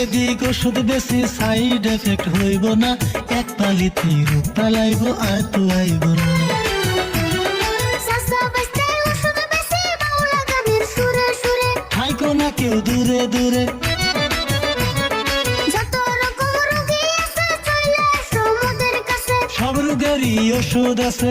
আয়ুর্বেদিক ওষুধ বেশি side effect হইব না, এক পালিতে রূপ পালাইব আর তো আইব না। থাইকো না কেউ দূরে দূরে, সব রোগেরই ওষুধ আছে।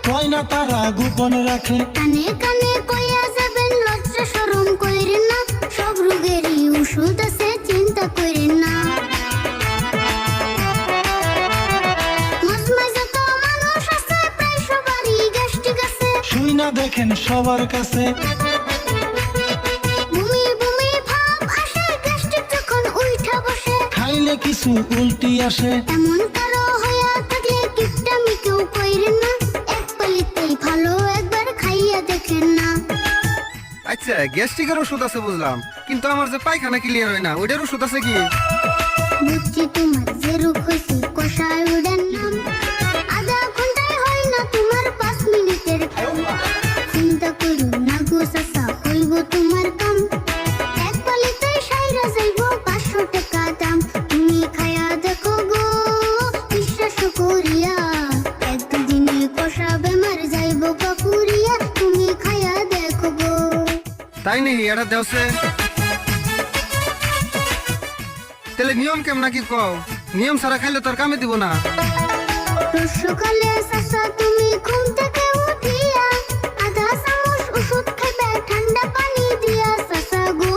কয় না তারা গোপন রাখে, কানে কানে কইয়া যাবেন, লজ্জা শরম কইরেন না, সব রোগেরই ওষুধ আছে, চিন্তা কইরেন না। মজমাজে তো মানুষ আছে, প্রায় সবারই গ্যাস্ট্রিক আছে। শুই না দেখেন সবার কাছে, বমি বমি ভাব আসে, গ্যাস্ট্রিক যখন উইঠা বসে। খাইলে কিছু উল্টি আসে, এমন কারো হইয়া থাকলে কিপটামি কেউ কইরেন না, এক পালিতেই ভালো, একবার খাইয়া দেখেন না। আচ্ছা গ্যাস্ট্রিকের ওষুধ আছে বুঝলাম, কিন্তু আমার যে পায়খানা ক্লিয়ার হয় না, ওইটার ওষুধ আছে কি? বুঝছি তোমার যে রোগ হয়েছে, কষায় উড়েন নাম, আধা ঘন্টায় হয় না তোমার 5 মিনিটের কাম। চিন্তা করো না গো চাচা, হইব তোমার কাম, এক পালিতেই সাইরা যাইব 500 টাকা দাম। তুমি খায়া দেখো গো বিশ্বাস করিয়া, একদিনে কষা বেমার যাইব কাপুরিয়া, তুমি খায়া দেখো গো। তাই নেই এটা দেওছে, তাহলে নিয়ম কেমন নাকি কও? নিয়ম ছাড়া খাইলে তোর কামে দিব না। সকালে চাচা তুমি ঘুম থেকে উঠিয়া, আধা চামচ ওষুধ খাইবে ঠান্ডা পানি দিয়া চাচা গো।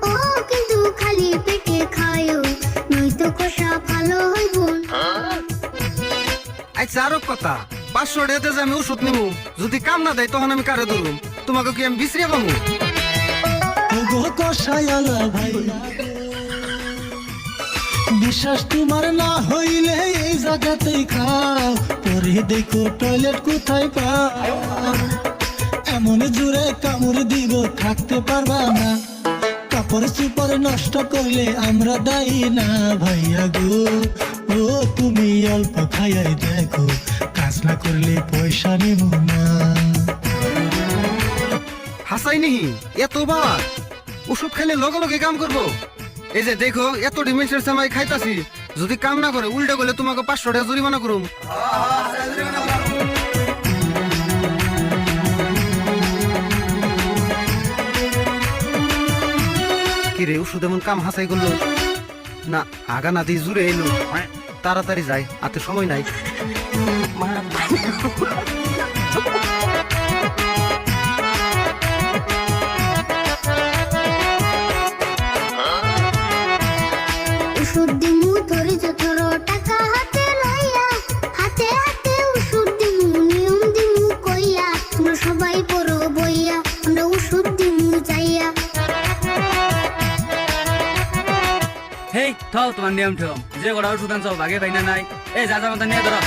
ও কিন্তু খালি পেটে খায়ো, নয়তো কষা ভালো হইব না। আচ্ছা আরো কথা, 500 টাকাতে যে আমি ওষুধ নিবো, যদি কাম না দেয় তখন আমি কারে ধরুম? তোমাকে কি আমি বিশ্রিয়া পাবো? ওগো কষায়ালা ভাই, বিশ্বাস তোমার না হইলে এই জায়গাতেই খাও, পরে দেখো টয়লেট কোথায় পাও। এমন জোরে কামড় দিব থাকতে পারবা না, কাপড় চুপড় নষ্ট করলে আমরা দায়ী না ভাইয়া গো। ও তুমি অল্প খাইয়াই দেখো, কাজ না করলে পয়সা নেব না। হাসাই নিহি এতবার ওষুধ খাইলে লগে লগে কাম করবো? এই যে দেখো এত ডিমেন্সের সময় খাইতাছি, যদি কাম না করে উল্টা করলে তোমাকে 500 টাকা জরিমানা করুম। কিরে ওষুধ এমন কাম হাসাই করলো না, আগা না দিয়ে জুড়ে এলো। তাড়াতাড়ি যাই, হাতে সময় নাই। ওষুধ দিমু ধৈর্য ধরো, টাকা হাতে লইয়া, হাতে হাতে ওষুধ দিমু, নিয়ম দিমু কইয়া, তোমরা সবাই পড়ো বইয়া, আমরা ওষুধ দিমু যাইয়া। হেই থাও, তোমার নিয়ম ঠেম, যে কটা ওষুধ আনছো ভাগে পাই না নাই, এই যা যা মতো নিয়ে ধরো।